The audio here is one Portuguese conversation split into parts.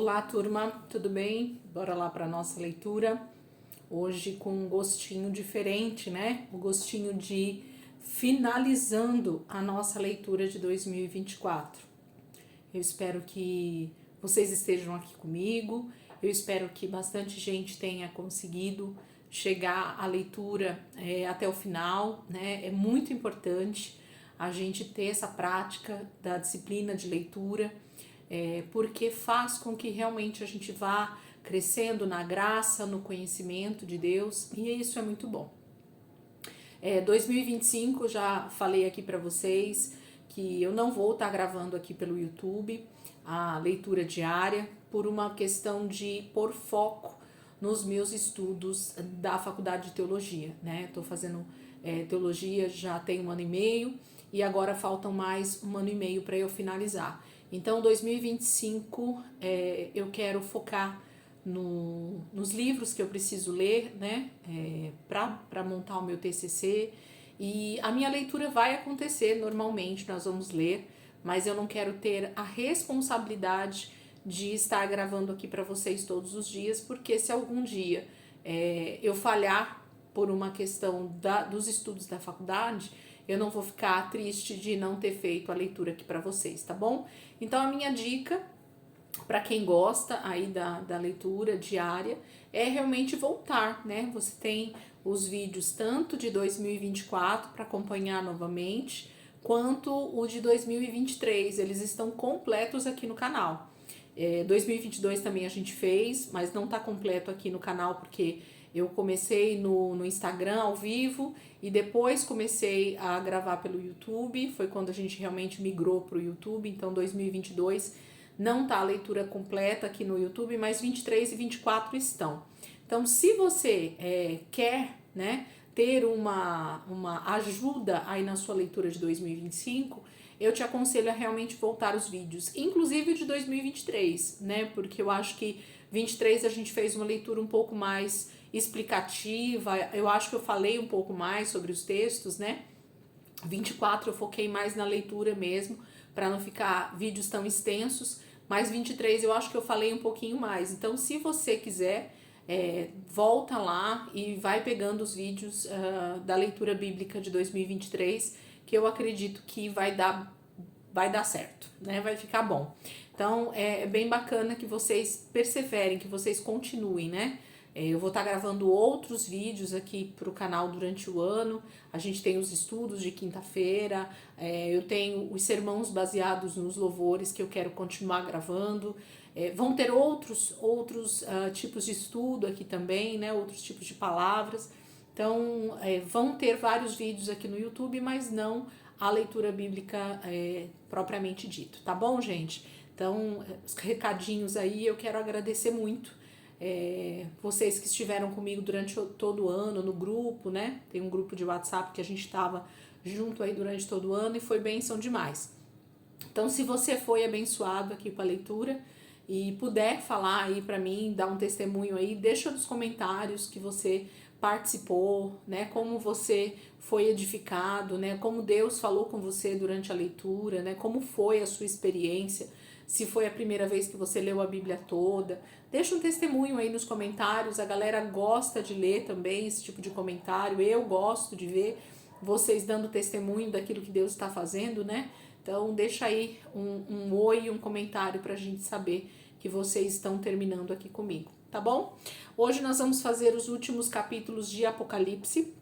Olá, turma, tudo bem? Bora lá para nossa leitura. Hoje com um gostinho diferente, né? O gostinho de finalizando a nossa leitura de 2024. Eu espero que vocês estejam aqui comigo. Eu espero que bastante gente tenha conseguido chegar à leitura até o final, né? É muito importante a gente ter essa prática da disciplina de leitura, porque faz com que realmente a gente vá crescendo na graça, no conhecimento de Deus, e isso é muito bom. 2025, já falei aqui para vocês que eu não vou estar gravando aqui pelo YouTube a leitura diária por uma questão de pôr foco nos meus estudos da faculdade de teologia, né? Estou fazendo teologia já tem 1 ano e meio e agora faltam mais 1 ano e meio para eu finalizar. Então, 2025 eu quero focar nos livros que eu preciso ler, né, para montar o meu TCC. E a minha leitura vai acontecer normalmente, nós vamos ler, mas eu não quero ter a responsabilidade de estar gravando aqui para vocês todos os dias, porque se algum dia eu falhar por uma questão dos estudos da faculdade, eu não vou ficar triste de não ter feito a leitura aqui para vocês, tá bom? Então a minha dica para quem gosta aí da leitura diária é realmente voltar, né? Você tem os vídeos tanto de 2024 para acompanhar novamente, quanto o de 2023, eles estão completos aqui no canal. 2022 também a gente fez, mas não tá completo aqui no canal porque eu comecei no Instagram ao vivo e depois comecei a gravar pelo YouTube, foi quando a gente realmente migrou para o YouTube, então 2022 não tá a leitura completa aqui no YouTube, mas 23 e 24 estão. Então, se você quer, né, ter uma ajuda aí na sua leitura de 2025, eu te aconselho a realmente voltar os vídeos, inclusive de 2023, né, porque eu acho que 23 a gente fez uma leitura um pouco mais explicativa, eu acho que eu falei um pouco mais sobre os textos, né, 24 eu foquei mais na leitura mesmo, para não ficar vídeos tão extensos, mas 23 eu acho que eu falei um pouquinho mais. Então, se você quiser, volta lá e vai pegando os vídeos da leitura bíblica de 2023, que eu acredito que vai dar certo, né? Vai ficar bom. Então, é bem bacana que vocês perseverem, que vocês continuem, né? Eu vou estar gravando outros vídeos aqui para o canal durante o ano. A gente tem os estudos de quinta-feira, eu tenho os sermãos baseados nos louvores que eu quero continuar gravando. Vão ter outros tipos de estudo aqui também, né? Outros tipos de palavras. Então, vão ter vários vídeos aqui no YouTube, mas não a leitura bíblica propriamente dito, tá bom, gente? Então, os recadinhos aí, eu quero agradecer muito vocês que estiveram comigo durante todo o ano no grupo, né? Tem um grupo de WhatsApp que a gente estava junto aí durante todo o ano e foi bênção demais. Então, se você foi abençoado aqui com a leitura e puder falar aí para mim, dar um testemunho aí, deixa nos comentários que você participou, né? Como você foi edificado, né? Como Deus falou com você durante a leitura, né? Como foi a sua experiência, se foi a primeira vez que você leu a Bíblia toda. Deixa um testemunho aí nos comentários, a galera gosta de ler também esse tipo de comentário, eu gosto de ver vocês dando testemunho daquilo que Deus está fazendo, né? Então deixa aí um oi, um comentário pra gente saber que vocês estão terminando aqui comigo, tá bom? Hoje nós vamos fazer os últimos capítulos de Apocalipse.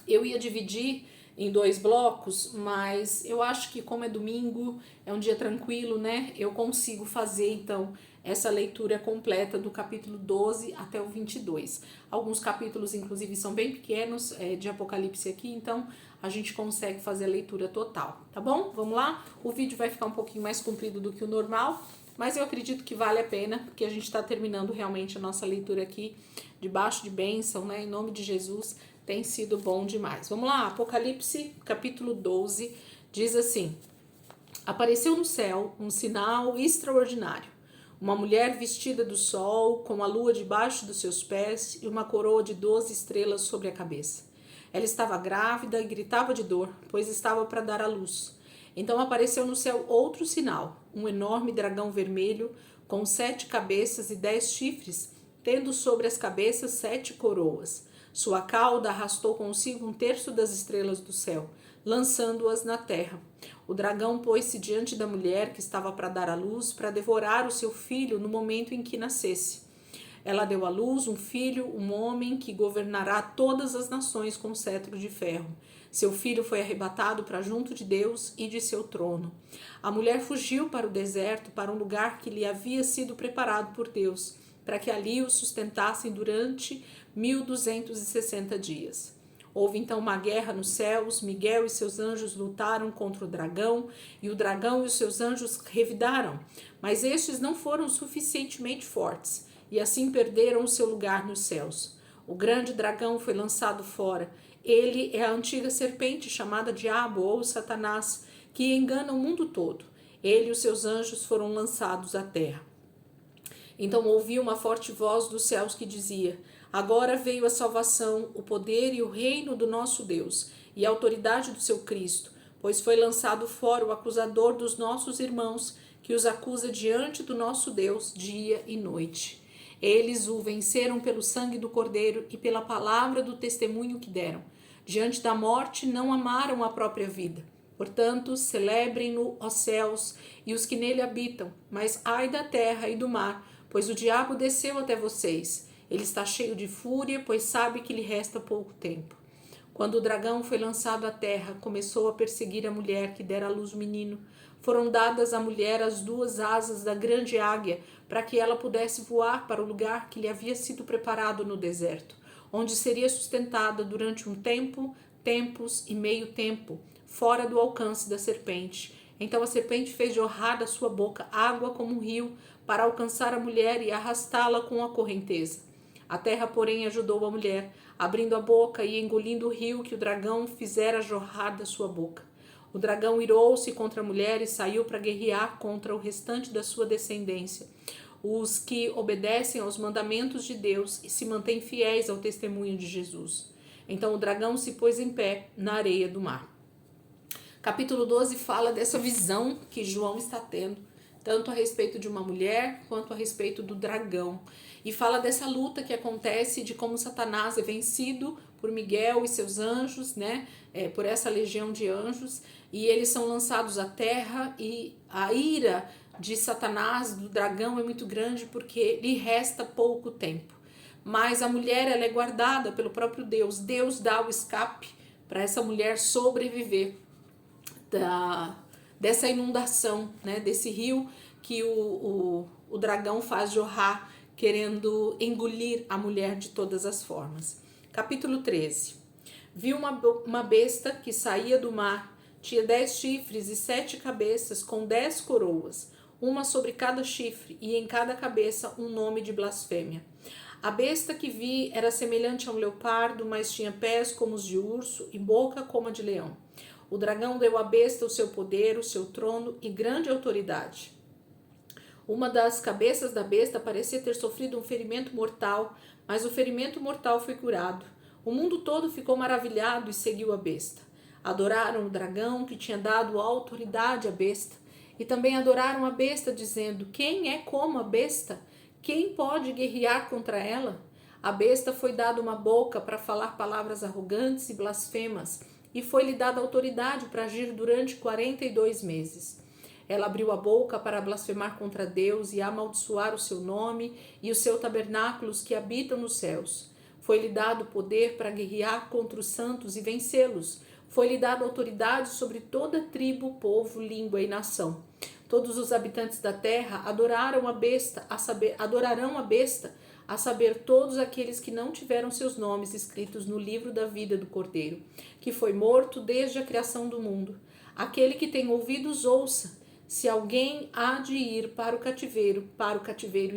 Eu ia dividir em 2 blocos, mas eu acho que como é domingo, é um dia tranquilo, né? Eu consigo fazer então essa leitura completa do capítulo 12 até o 22. Alguns capítulos, inclusive, são bem pequenos de Apocalipse aqui, então a gente consegue fazer a leitura total, tá bom? Vamos lá? O vídeo vai ficar um pouquinho mais comprido do que o normal, mas eu acredito que vale a pena, porque a gente está terminando realmente a nossa leitura aqui, debaixo de bênção, né? Em nome de Jesus, tem sido bom demais. Vamos lá, Apocalipse, capítulo 12, diz assim: apareceu no céu um sinal extraordinário. Uma mulher vestida do sol, com a lua debaixo dos seus pés e uma coroa de 12 estrelas sobre a cabeça. Ela estava grávida e gritava de dor, pois estava para dar à luz. Então apareceu no céu outro sinal, um enorme dragão vermelho, com 7 cabeças e 10 chifres, tendo sobre as cabeças 7 coroas. Sua cauda arrastou consigo 1/3 das estrelas do céu, lançando-as na terra. O dragão pôs-se diante da mulher que estava para dar à luz, para devorar o seu filho no momento em que nascesse. Ela deu à luz um filho, um homem que governará todas as nações com cetro de ferro. Seu filho foi arrebatado para junto de Deus e de seu trono. A mulher fugiu para o deserto, para um lugar que lhe havia sido preparado por Deus, para que ali o sustentassem durante 1260 dias. Houve então uma guerra nos céus, Miguel e seus anjos lutaram contra o dragão, e o dragão e os seus anjos revidaram, mas estes não foram suficientemente fortes, e assim perderam o seu lugar nos céus. O grande dragão foi lançado fora. Ele é a antiga serpente chamada Diabo ou Satanás, que engana o mundo todo. Ele e os seus anjos foram lançados à terra. Então ouvi uma forte voz dos céus que dizia: agora veio a salvação, o poder e o reino do nosso Deus, e a autoridade do seu Cristo, pois foi lançado fora o acusador dos nossos irmãos, que os acusa diante do nosso Deus dia e noite. Eles o venceram pelo sangue do Cordeiro e pela palavra do testemunho que deram. Diante da morte não amaram a própria vida. Portanto, celebrem-no, ó céus, e os que nele habitam, mas ai da terra e do mar, pois o diabo desceu até vocês. Ele está cheio de fúria, pois sabe que lhe resta pouco tempo. Quando o dragão foi lançado à terra, começou a perseguir a mulher que dera à luz o menino. Foram dadas à mulher as 2 asas da grande águia, para que ela pudesse voar para o lugar que lhe havia sido preparado no deserto, onde seria sustentada durante um tempo, tempos e meio tempo, fora do alcance da serpente. Então a serpente fez jorrar da sua boca água como um rio, para alcançar a mulher e arrastá-la com a correnteza. A terra, porém, ajudou a mulher, abrindo a boca e engolindo o rio que o dragão fizera jorrar da sua boca. O dragão irou-se contra a mulher e saiu para guerrear contra o restante da sua descendência, os que obedecem aos mandamentos de Deus e se mantêm fiéis ao testemunho de Jesus. Então o dragão se pôs em pé na areia do mar. Capítulo 12 fala dessa visão que João está tendo, tanto a respeito de uma mulher quanto a respeito do dragão. E fala dessa luta que acontece, de como Satanás é vencido por Miguel e seus anjos, né? Por essa legião de anjos, e eles são lançados à terra, e a ira de Satanás, do dragão, é muito grande porque lhe resta pouco tempo. Mas a mulher, ela é guardada pelo próprio Deus. Deus dá o escape para essa mulher sobreviver dessa inundação, né? Desse rio que o dragão faz jorrar, querendo engolir a mulher de todas as formas. Capítulo 13. Vi uma besta que saía do mar, tinha 10 chifres e 7 cabeças, com 10 coroas, uma sobre cada chifre, e em cada cabeça um nome de blasfêmia. A besta que vi era semelhante a um leopardo, mas tinha pés como os de urso e boca como a de leão. O dragão deu à besta o seu poder, o seu trono e grande autoridade. Uma das cabeças da besta parecia ter sofrido um ferimento mortal, mas o ferimento mortal foi curado. O mundo todo ficou maravilhado e seguiu a besta. Adoraram o dragão que tinha dado autoridade à besta, e também adoraram a besta, dizendo: quem é como a besta? Quem pode guerrear contra ela? A besta foi dada uma boca para falar palavras arrogantes e blasfemas, e foi-lhe dada autoridade para agir durante 42 meses. Ela abriu a boca para blasfemar contra Deus e amaldiçoar o seu nome e os seus tabernáculos que habitam nos céus. Foi-lhe dado poder para guerrear contra os santos e vencê-los. Foi-lhe dada autoridade sobre toda tribo, povo, língua e nação. Todos os habitantes da terra adorarão a besta, a saber todos aqueles que não tiveram seus nomes escritos no livro da vida do Cordeiro, que foi morto desde a criação do mundo. Aquele que tem ouvidos, ouça. Se alguém há de ir para o cativeiro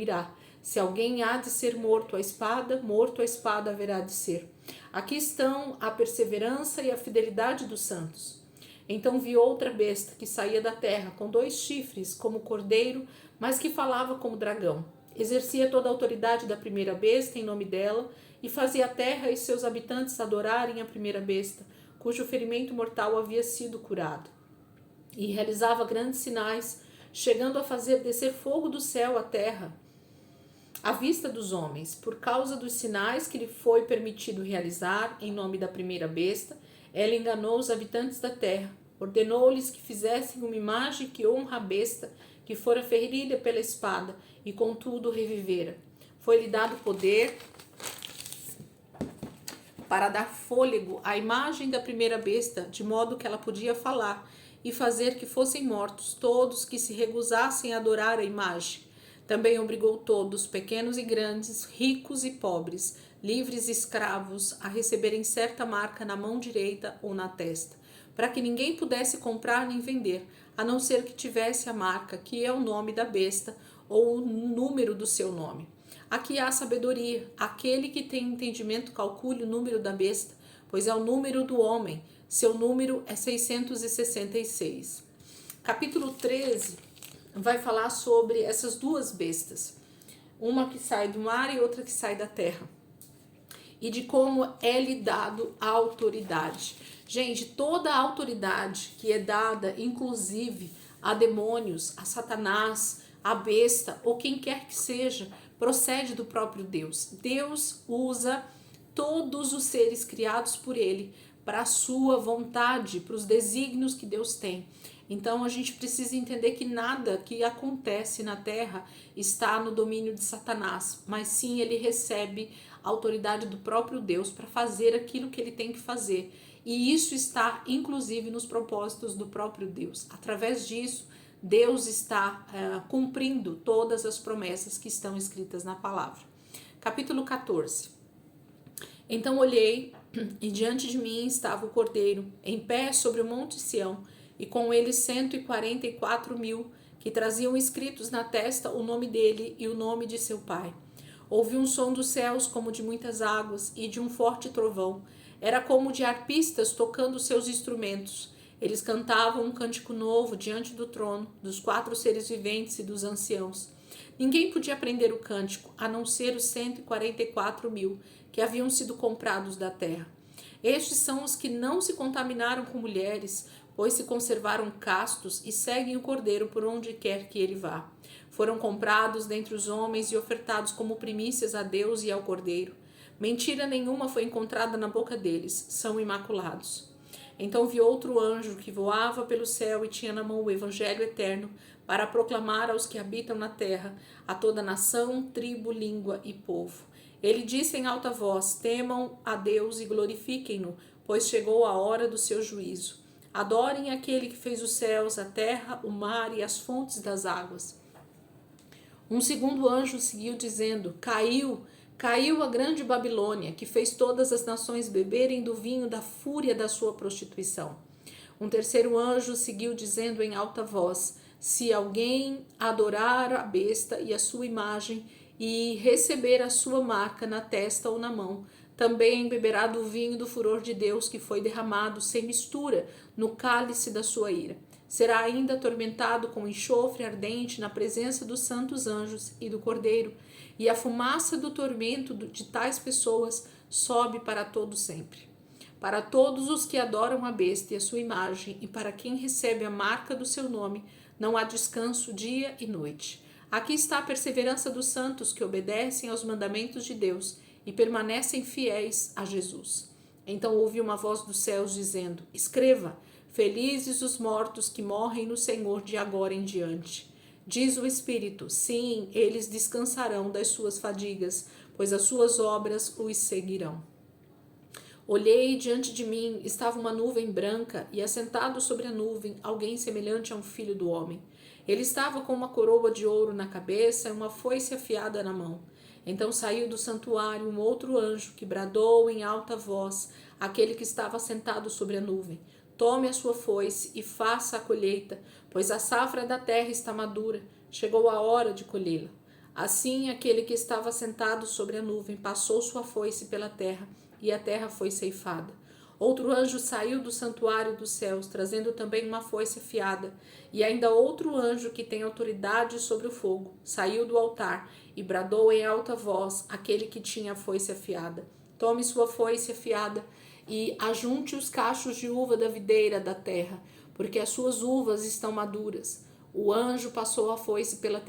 irá. Se alguém há de ser morto à espada haverá de ser. Aqui estão a perseverança e a fidelidade dos santos. Então vi outra besta que saía da terra, com 2 chifres, como cordeiro, mas que falava como dragão. Exercia toda a autoridade da primeira besta em nome dela, e fazia a terra e seus habitantes adorarem a primeira besta, cujo ferimento mortal havia sido curado. e realizava grandes sinais, chegando a fazer descer fogo do céu à terra, à vista dos homens. Por causa dos sinais que lhe foi permitido realizar em nome da primeira besta, ela enganou os habitantes da terra. Ordenou-lhes que fizessem uma imagem que honra a besta, que fora ferida pela espada, e contudo revivera. Foi-lhe dado poder para dar fôlego à imagem da primeira besta, de modo que ela podia falar e fazer que fossem mortos todos que se recusassem a adorar a imagem. Também obrigou todos, pequenos e grandes, ricos e pobres, livres e escravos, a receberem certa marca na mão direita ou na testa, para que ninguém pudesse comprar nem vender, a não ser que tivesse a marca, que é o nome da besta ou o número do seu nome. Aqui há sabedoria. Aquele que tem entendimento calcule o número da besta, pois é o número do homem. Seu número é 666. Capítulo 13 vai falar sobre essas duas bestas. Uma que sai do mar e outra que sai da terra. E de como é lhe dado a autoridade. Gente, toda a autoridade que é dada, inclusive a demônios, a Satanás, a besta ou quem quer que seja, procede do próprio Deus. Deus usa todos os seres criados por ele para a sua vontade, para os desígnios que Deus tem. Então a gente precisa entender que nada que acontece na terra está no domínio de Satanás, mas sim ele recebe a autoridade do próprio Deus para fazer aquilo que ele tem que fazer. E isso está inclusive nos propósitos do próprio Deus. Através disso, Deus está cumprindo todas as promessas que estão escritas na palavra. Capítulo 14. Então olhei, e diante de mim estava o Cordeiro, em pé sobre o monte Sião, e com ele 144.000, que traziam escritos na testa o nome dele e o nome de seu pai. Ouvi um som dos céus como de muitas águas e de um forte trovão. Era como de arpistas tocando seus instrumentos. Eles cantavam um cântico novo diante do trono, dos 4 seres viventes e dos anciãos. Ninguém podia aprender o cântico, a não ser os 144.000 que haviam sido comprados da terra. Estes são os que não se contaminaram com mulheres, pois se conservaram castos e seguem o Cordeiro por onde quer que ele vá. Foram comprados dentre os homens e ofertados como primícias a Deus e ao Cordeiro. Mentira nenhuma foi encontrada na boca deles, são imaculados. Então vi outro anjo que voava pelo céu e tinha na mão o evangelho eterno para proclamar aos que habitam na terra, a toda nação, tribo, língua e povo. Ele disse em alta voz: temam a Deus e glorifiquem-no, pois chegou a hora do seu juízo. Adorem aquele que fez os céus, a terra, o mar e as fontes das águas. Um segundo anjo seguiu dizendo: Caiu a grande Babilônia, que fez todas as nações beberem do vinho da fúria da sua prostituição. Um terceiro anjo seguiu dizendo em alta voz: se alguém adorar a besta e a sua imagem e receber a sua marca na testa ou na mão, também beberá do vinho do furor de Deus que foi derramado sem mistura no cálice da sua ira. Será ainda atormentado com enxofre ardente na presença dos santos anjos e do Cordeiro, e a fumaça do tormento de tais pessoas sobe para todo sempre. Para todos os que adoram a besta e a sua imagem, e para quem recebe a marca do seu nome, não há descanso dia e noite. Aqui está a perseverança dos santos que obedecem aos mandamentos de Deus e permanecem fiéis a Jesus. Então ouvi uma voz dos céus dizendo: escreva, felizes os mortos que morrem no Senhor de agora em diante. Diz o Espírito: sim, eles descansarão das suas fadigas, pois as suas obras os seguirão. Olhei, e diante de mim estava uma nuvem branca, e assentado sobre a nuvem alguém semelhante a um filho do homem. Ele estava com uma coroa de ouro na cabeça e uma foice afiada na mão. Então saiu do santuário um outro anjo que bradou em alta voz àquele que estava sentado sobre a nuvem: tome a sua foice e faça a colheita, pois a safra da terra está madura, chegou a hora de colhê-la. Assim aquele que estava sentado sobre a nuvem passou sua foice pela terra, e a terra foi ceifada. Outro anjo saiu do santuário dos céus, trazendo também uma foice afiada, e ainda outro anjo que tem autoridade sobre o fogo, saiu do altar e bradou em alta voz àquele que tinha a foice afiada: tome sua foice afiada e ajunte os cachos de uva da videira da terra, porque as suas uvas estão maduras. O anjo passou a foice pela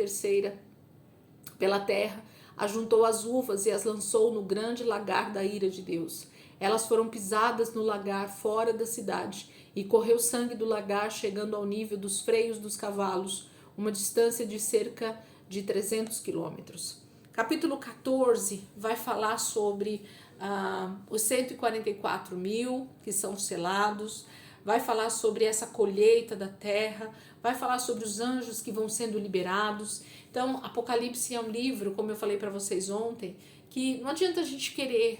terra, ajuntou as uvas e as lançou no grande lagar da ira de Deus. Elas foram pisadas no lagar fora da cidade, e correu sangue do lagar, chegando ao nível dos freios dos cavalos, uma distância de cerca de 300 quilômetros. Capítulo 14 vai falar sobre os 144 mil que são selados, vai falar sobre essa colheita da terra, vai falar sobre os anjos que vão sendo liberados. Então, Apocalipse é um livro, como eu falei para vocês ontem, que não adianta a gente querer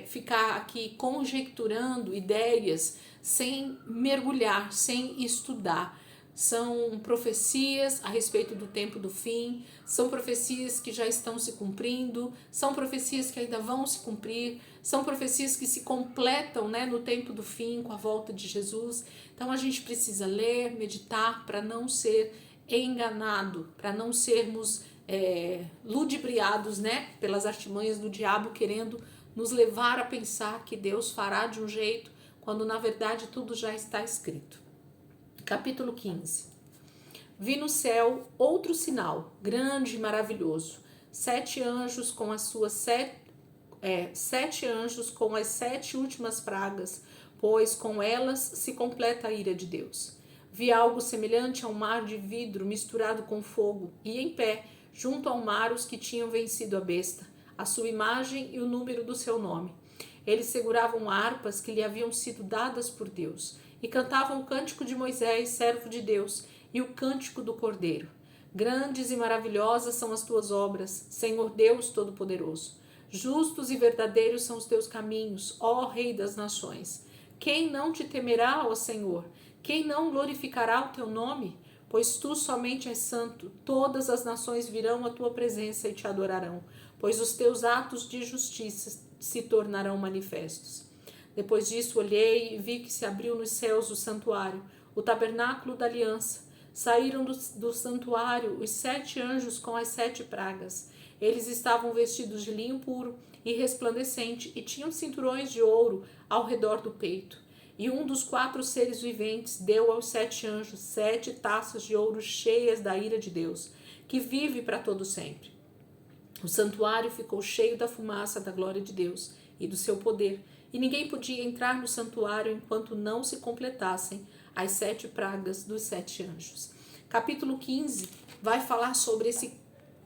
ficar aqui conjecturando ideias sem mergulhar, sem estudar. São profecias a respeito do tempo do fim, são profecias que já estão se cumprindo, são profecias que ainda vão se cumprir, são profecias que se completam, né, no tempo do fim, com a volta de Jesus. Então a gente precisa ler, meditar para não ser enganado, para não sermos ludibriados, né, pelas artimanhas do diabo, querendo nos levar a pensar que Deus fará de um jeito, quando na verdade tudo já está escrito. Capítulo 15. Vi no céu outro sinal, grande e maravilhoso, sete anjos com as 7 últimas pragas, pois com elas se completa a ira de Deus. Vi algo semelhante a um mar de vidro misturado com fogo, e em pé, junto ao mar, os que tinham vencido a besta, a sua imagem e o número do seu nome. Eles seguravam harpas que lhe haviam sido dadas por Deus, e cantavam o cântico de Moisés, servo de Deus, e o cântico do Cordeiro. Grandes e maravilhosas são as tuas obras, Senhor Deus Todo-Poderoso. Justos e verdadeiros são os teus caminhos, ó Rei das nações. Quem não te temerá, ó Senhor? Quem não glorificará o teu nome? Pois tu somente és santo, todas as nações virão à tua presença e te adorarão, pois os teus atos de justiça se tornarão manifestos. Depois disso olhei e vi que se abriu nos céus o santuário, o tabernáculo da aliança. Saíram do santuário os 7 anjos com as 7 pragas. Eles estavam vestidos de linho puro e resplandecente e tinham cinturões de ouro ao redor do peito. E um dos 4 seres viventes deu aos 7 anjos 7 taças de ouro cheias da ira de Deus, que vive para todo sempre. O santuário ficou cheio da fumaça da glória de Deus e do seu poder, e ninguém podia entrar no santuário enquanto não se completassem as 7 pragas dos 7 anjos. Capítulo 15 vai falar sobre esse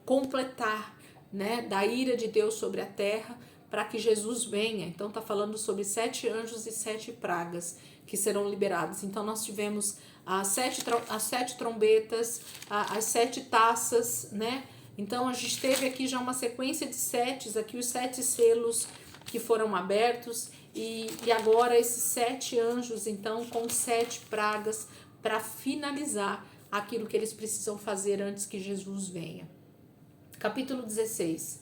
completar, né, da ira de Deus sobre a terra para que Jesus venha. Então está falando sobre 7 anjos e 7 pragas que serão liberados. Então nós tivemos as 7 trombetas, as 7 taças, né? Então a gente teve aqui já uma sequência de 7, aqui os 7 selos que foram abertos, e agora esses 7 anjos, então, com 7 pragas para finalizar aquilo que eles precisam fazer antes que Jesus venha. Capítulo 16.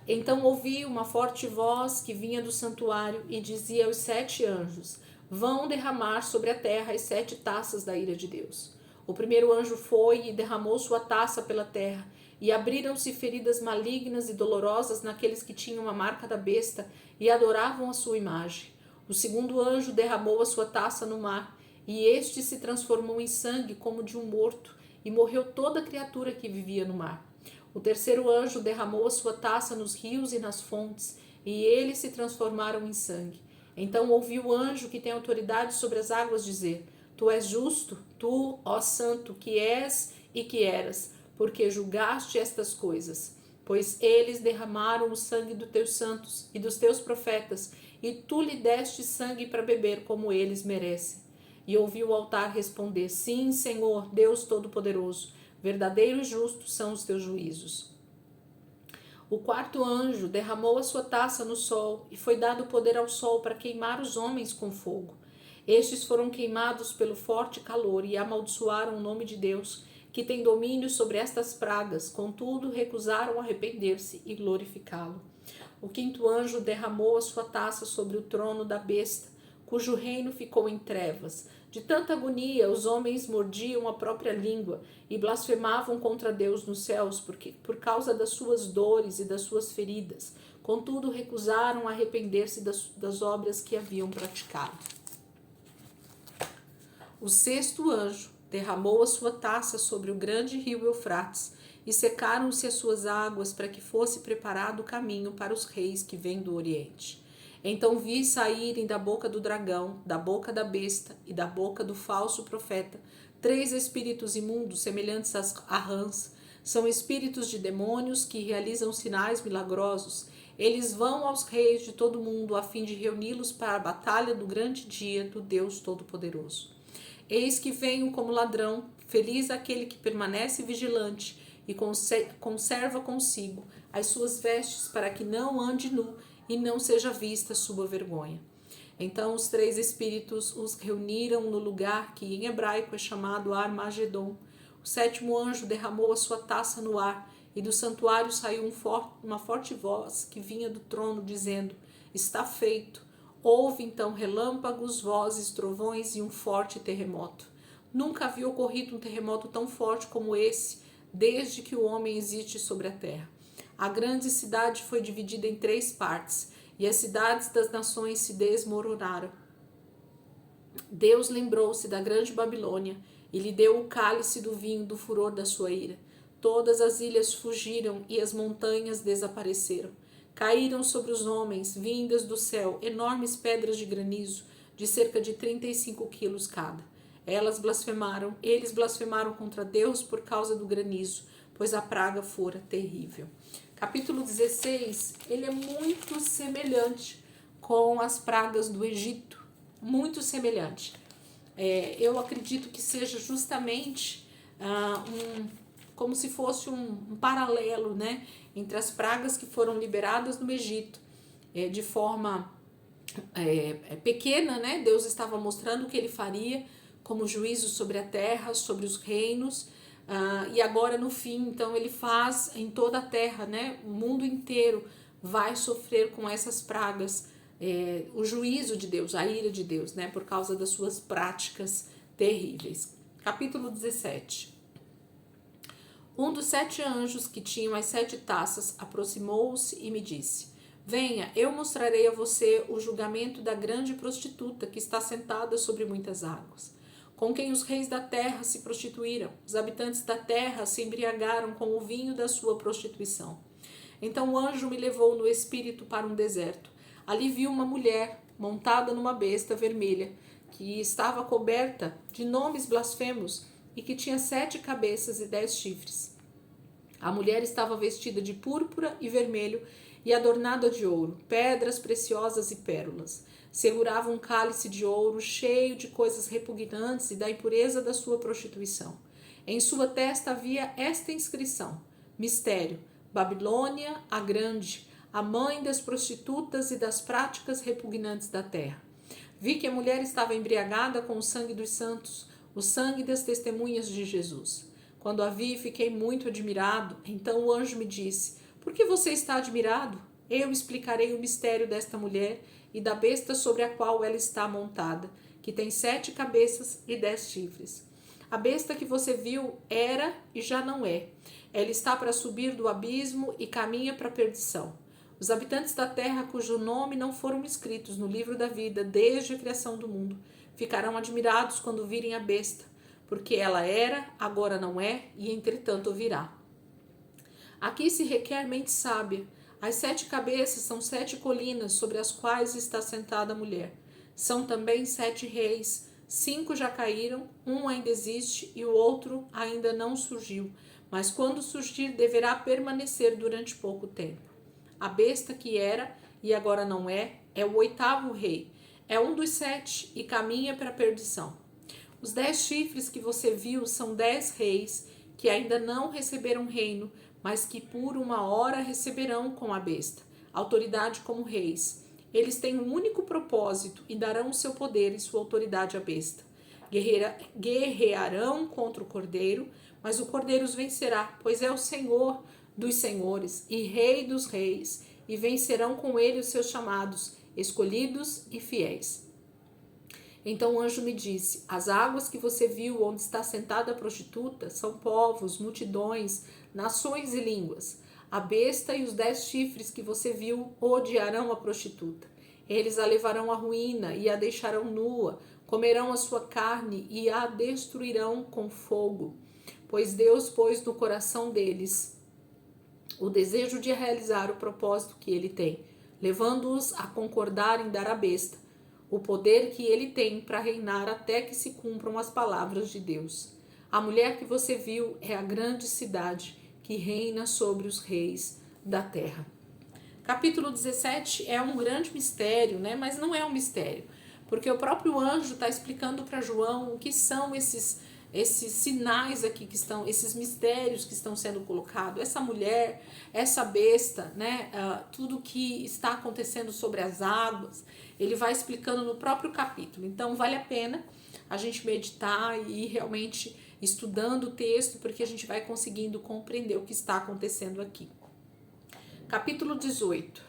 Então ouvi uma forte voz que vinha do santuário e dizia aos 7 anjos: vão derramar sobre a terra as 7 taças da ira de Deus. O primeiro anjo foi e derramou sua taça pela terra, e abriram-se feridas malignas e dolorosas naqueles que tinham a marca da besta e adoravam a sua imagem. O segundo anjo derramou a sua taça no mar, e este se transformou em sangue como de um morto, e morreu toda criatura que vivia no mar. O terceiro anjo derramou a sua taça nos rios e nas fontes, e eles se transformaram em sangue. Então ouvi o anjo que tem autoridade sobre as águas dizer: tu és justo, tu, ó santo, que és e que eras, porque julgaste estas coisas. Pois eles derramaram o sangue dos teus santos e dos teus profetas, e tu lhe deste sangue para beber como eles merecem. E ouvi o altar responder: sim, Senhor, Deus Todo-Poderoso, verdadeiro e justo são os teus juízos. O quarto anjo derramou a sua taça no sol, e foi dado poder ao sol para queimar os homens com fogo. Estes foram queimados pelo forte calor e amaldiçoaram o nome de Deus, que tem domínio sobre estas pragas, contudo recusaram arrepender-se e glorificá-lo. O quinto anjo derramou a sua taça sobre o trono da besta, cujo reino ficou em trevas. De tanta agonia, os homens mordiam a própria língua e blasfemavam contra Deus nos céus, por causa das suas dores e das suas feridas. Contudo, recusaram arrepender-se das obras que haviam praticado. O sexto anjo derramou a sua taça sobre o grande rio Eufrates, e secaram-se as suas águas para que fosse preparado o caminho para os reis que vêm do Oriente. Então vi saírem da boca do dragão, da boca da besta e da boca do falso profeta 3 espíritos imundos semelhantes a rãs. São espíritos de demônios que realizam sinais milagrosos. Eles vão aos reis de todo o mundo a fim de reuni-los para a batalha do grande dia do Deus Todo-Poderoso. Eis que venho como ladrão, feliz aquele que permanece vigilante e conserva consigo as suas vestes para que não ande nu e não seja vista sua vergonha. Então os 3 espíritos os reuniram no lugar que em hebraico é chamado Armagedon. O sétimo anjo derramou a sua taça no ar, e do santuário saiu uma forte voz que vinha do trono, dizendo: está feito. Houve então relâmpagos, vozes, trovões e um forte terremoto. Nunca havia ocorrido um terremoto tão forte como esse, desde que o homem existe sobre a terra. A grande cidade foi dividida em 3 partes, e as cidades das nações se desmoronaram. Deus lembrou-se da grande Babilônia e lhe deu o cálice do vinho do furor da sua ira. Todas as ilhas fugiram e as montanhas desapareceram. Caíram sobre os homens, vindas do céu, enormes pedras de granizo, de cerca de 35 quilos cada. Eles blasfemaram contra Deus por causa do granizo, pois a praga fora terrível. Capítulo 16, ele é muito semelhante com as pragas do Egito, muito semelhante. Eu acredito que seja justamente como se fosse um paralelo, né, entre as pragas que foram liberadas no Egito, de forma pequena, né? Deus estava mostrando o que ele faria como juízo sobre a terra, sobre os reinos, e agora no fim, então ele faz em toda a terra, né? O mundo inteiro vai sofrer com essas pragas, o juízo de Deus, a ira de Deus, né? Por causa das suas práticas terríveis. Capítulo 17. Um dos 7 anjos que tinham as 7 taças aproximou-se e me disse: venha, eu mostrarei a você o julgamento da grande prostituta que está sentada sobre muitas águas, com quem os reis da terra se prostituíram. Os habitantes da terra se embriagaram com o vinho da sua prostituição. Então o anjo me levou no espírito para um deserto. Ali vi uma mulher montada numa besta vermelha, que estava coberta de nomes blasfemos e que tinha 7 cabeças e 10 chifres. A mulher estava vestida de púrpura e vermelho e adornada de ouro, pedras preciosas e pérolas. Segurava um cálice de ouro cheio de coisas repugnantes e da impureza da sua prostituição. Em sua testa havia esta inscrição: Mistério, Babilônia a Grande, a mãe das prostitutas e das práticas repugnantes da terra. Vi que a mulher estava embriagada com o sangue dos santos, o sangue das testemunhas de Jesus. Quando a vi, fiquei muito admirado. Então o anjo me disse: por que você está admirado? Eu explicarei o mistério desta mulher e da besta sobre a qual ela está montada, que tem 7 cabeças e 10 chifres. A besta que você viu era e já não é. Ela está para subir do abismo e caminha para a perdição. Os habitantes da terra, cujo nome não foram escritos no livro da vida desde a criação do mundo, ficarão admirados quando virem a besta, porque ela era, agora não é, e entretanto virá. Aqui se requer mente sábia. As 7 cabeças são 7 colinas sobre as quais está sentada a mulher. São também 7 reis. 5 já caíram, um ainda existe e o outro ainda não surgiu, mas quando surgir deverá permanecer durante pouco tempo. A besta que era e agora não é o 8º rei. É um dos 7 e caminha para a perdição. Os 10 chifres que você viu são 10 reis que ainda não receberam reino, mas que por uma hora receberão com a besta autoridade como reis. Eles têm um único propósito e darão o seu poder e sua autoridade à besta. Guerrearão contra o cordeiro, mas o cordeiro os vencerá, pois é o Senhor dos senhores e Rei dos reis, e vencerão com ele os seus chamados, escolhidos e fiéis. Então o anjo me disse: as águas que você viu onde está sentada a prostituta são povos, multidões, nações e línguas. A besta e os 10 chifres que você viu odiarão a prostituta. Eles a levarão à ruína e a deixarão nua, comerão a sua carne e a destruirão com fogo, pois Deus pôs no coração deles o desejo de realizar o propósito que ele tem, levando-os a concordar em dar à besta o poder que ele tem para reinar até que se cumpram as palavras de Deus. A mulher que você viu é a grande cidade que reina sobre os reis da terra. Capítulo 17 é um grande mistério, né? Mas não é um mistério, porque o próprio anjo está explicando para João o que são esses sinais aqui que estão, esses mistérios que estão sendo colocados, essa mulher, essa besta, né? Tudo que está acontecendo sobre as águas, ele vai explicando no próprio capítulo. Então vale a pena a gente meditar e ir realmente estudando o texto, porque a gente vai conseguindo compreender o que está acontecendo aqui. Capítulo 18.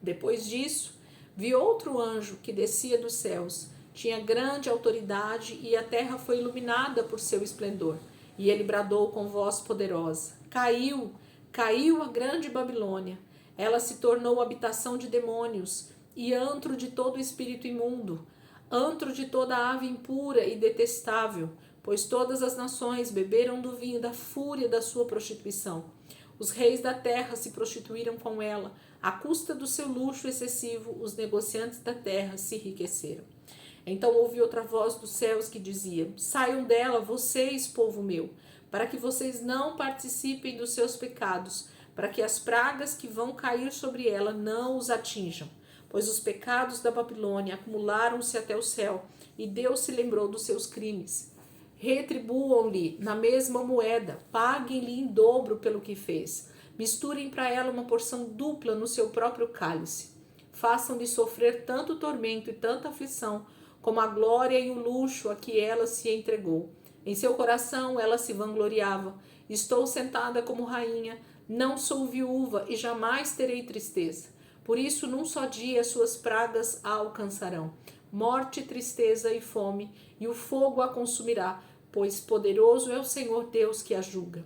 Depois disso, vi outro anjo que descia dos céus. Tinha grande autoridade e a terra foi iluminada por seu esplendor. E ele bradou com voz poderosa: Caiu, caiu a grande Babilônia. Ela se tornou habitação de demônios e antro de todo espírito imundo, antro de toda ave impura e detestável, pois todas as nações beberam do vinho da fúria da sua prostituição. Os reis da terra se prostituíram com ela. À custa do seu luxo excessivo, os negociantes da terra se enriqueceram. Então ouvi outra voz dos céus que dizia: Saiam dela, vocês, povo meu, para que vocês não participem dos seus pecados, para que as pragas que vão cair sobre ela não os atinjam. Pois os pecados da Babilônia acumularam-se até o céu, e Deus se lembrou dos seus crimes. Retribuam-lhe na mesma moeda, paguem-lhe em dobro pelo que fez. Misturem para ela uma porção dupla no seu próprio cálice. Façam-lhe sofrer tanto tormento e tanta aflição, como a glória e o luxo a que ela se entregou. Em seu coração ela se vangloriava: Estou sentada como rainha, não sou viúva e jamais terei tristeza. Por isso, num só dia, suas pragas a alcançarão: morte, tristeza e fome, e o fogo a consumirá, pois poderoso é o Senhor Deus que a julga.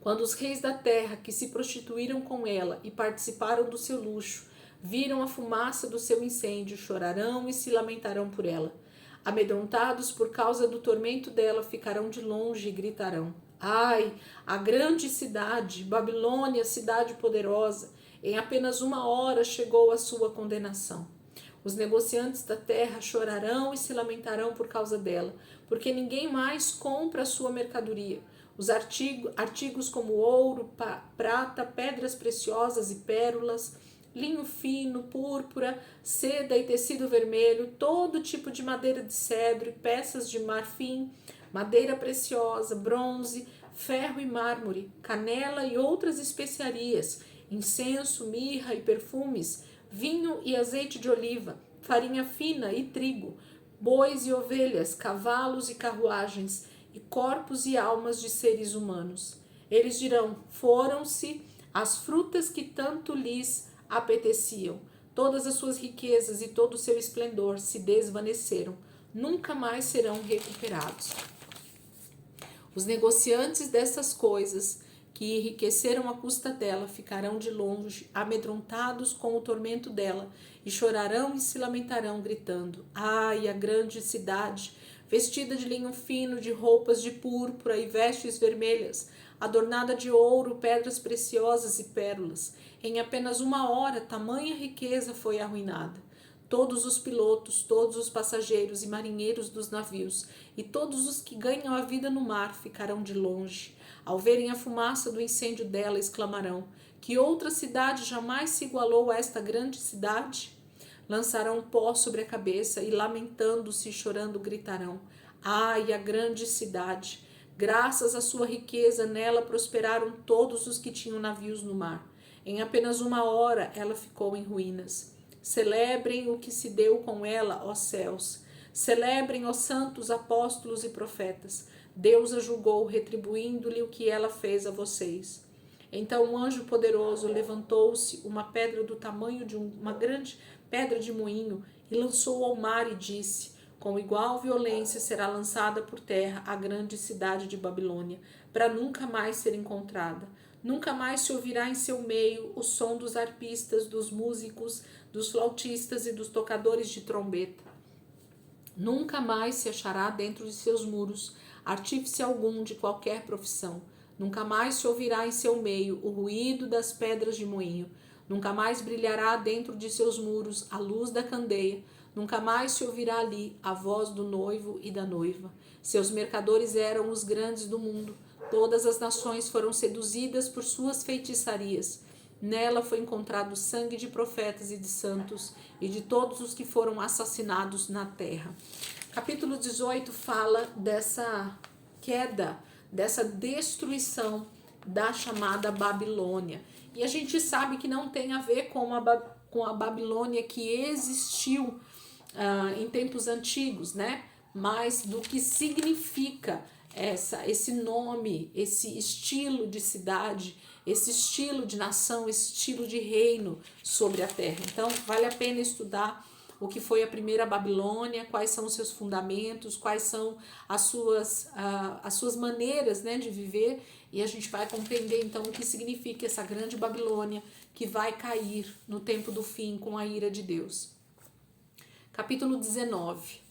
Quando os reis da terra que se prostituíram com ela e participaram do seu luxo, viram a fumaça do seu incêndio, chorarão e se lamentarão por ela. Amedrontados por causa do tormento dela, ficarão de longe e gritarão: Ai, a grande cidade, Babilônia, cidade poderosa, em apenas 1 hora chegou a sua condenação. Os negociantes da terra chorarão e se lamentarão por causa dela, porque ninguém mais compra a sua mercadoria. Os artigos como ouro, prata, pedras preciosas e pérolas, linho fino, púrpura, seda e tecido vermelho, todo tipo de madeira de cedro e peças de marfim, madeira preciosa, bronze, ferro e mármore, canela e outras especiarias, incenso, mirra e perfumes, vinho e azeite de oliva, farinha fina e trigo, bois e ovelhas, cavalos e carruagens, e corpos e almas de seres humanos. Eles dirão: foram-se as frutas que tanto lhes apeteciam. Todas as suas riquezas e todo o seu esplendor se desvaneceram. Nunca mais serão recuperados. Os negociantes dessas coisas que enriqueceram à custa dela ficarão de longe, amedrontados com o tormento dela, e chorarão e se lamentarão, gritando: Ai, a grande cidade, vestida de linho fino, de roupas de púrpura e vestes vermelhas, adornada de ouro, pedras preciosas e pérolas. Em apenas 1 hora, tamanha riqueza foi arruinada. Todos os pilotos, todos os passageiros e marinheiros dos navios, e todos os que ganham a vida no mar ficarão de longe. Ao verem a fumaça do incêndio dela, exclamarão: Que outra cidade jamais se igualou a esta grande cidade? Lançarão pó sobre a cabeça e, lamentando-se e chorando, gritarão: Ai, a grande cidade! Graças à sua riqueza, nela prosperaram todos os que tinham navios no mar. Em apenas 1 hora, ela ficou em ruínas. Celebrem o que se deu com ela, ó céus. Celebrem, ó santos apóstolos e profetas. Deus a julgou, retribuindo-lhe o que ela fez a vocês. Então um anjo poderoso levantou-se, uma pedra do tamanho de uma grande pedra de moinho, e lançou ao mar e disse: Com igual violência será lançada por terra a grande cidade de Babilônia, para nunca mais ser encontrada. Nunca mais se ouvirá em seu meio o som dos arpistas, dos músicos, dos flautistas e dos tocadores de trombeta. Nunca mais se achará dentro de seus muros artífice algum de qualquer profissão. Nunca mais se ouvirá em seu meio o ruído das pedras de moinho. Nunca mais brilhará dentro de seus muros a luz da candeia. Nunca mais se ouvirá ali a voz do noivo e da noiva. Seus mercadores eram os grandes do mundo. Todas as nações foram seduzidas por suas feitiçarias. Nela foi encontrado o sangue de profetas e de santos e de todos os que foram assassinados na terra. Capítulo 18 fala dessa queda, dessa destruição da chamada Babilônia. E a gente sabe que não tem a ver com a Babilônia que existiu em tempos antigos, né? Mas do que significa esse nome, esse estilo de cidade, esse estilo de nação, esse estilo de reino sobre a terra. Então, vale a pena estudar o que foi a primeira Babilônia, quais são os seus fundamentos, quais são as suas maneiras, né, de viver, e a gente vai compreender então o que significa essa grande Babilônia que vai cair no tempo do fim com a ira de Deus. Capítulo 19.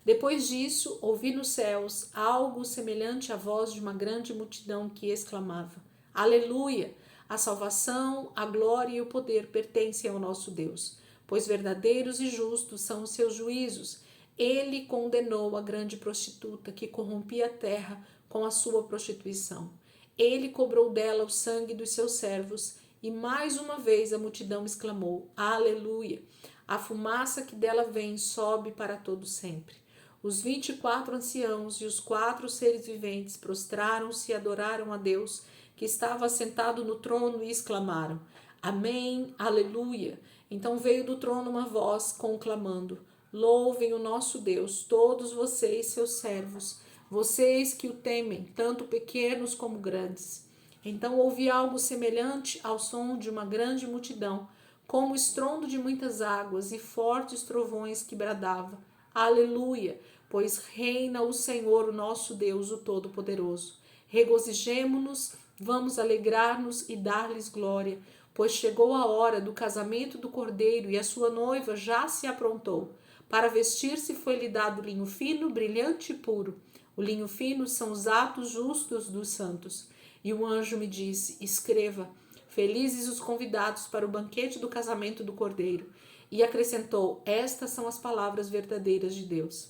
Depois disso, ouvi nos céus algo semelhante à voz de uma grande multidão que exclamava: Aleluia! A salvação, a glória e o poder pertencem ao nosso Deus, pois verdadeiros e justos são os seus juízos. Ele condenou a grande prostituta que corrompia a terra com a sua prostituição. Ele cobrou dela o sangue dos seus servos, e mais uma vez a multidão exclamou: Aleluia! A fumaça que dela vem sobe para todo sempre. Os 24 anciãos e os 4 seres viventes prostraram-se e adoraram a Deus, que estava assentado no trono, e exclamaram: Amém, aleluia. Então veio do trono uma voz conclamando: Louvem o nosso Deus, todos vocês, seus servos, vocês que o temem, tanto pequenos como grandes. Então ouvi algo semelhante ao som de uma grande multidão, como o estrondo de muitas águas e fortes trovões que bradava: Aleluia, pois reina o Senhor, o nosso Deus, o Todo-Poderoso. Regozijemo-nos, vamos alegrar-nos e dar-lhes glória, pois chegou a hora do casamento do Cordeiro e a sua noiva já se aprontou. Para vestir-se foi-lhe dado linho fino, brilhante e puro. O linho fino são os atos justos dos santos. E o anjo me disse: Escreva: Felizes os convidados para o banquete do casamento do Cordeiro. E acrescentou: Estas são as palavras verdadeiras de Deus.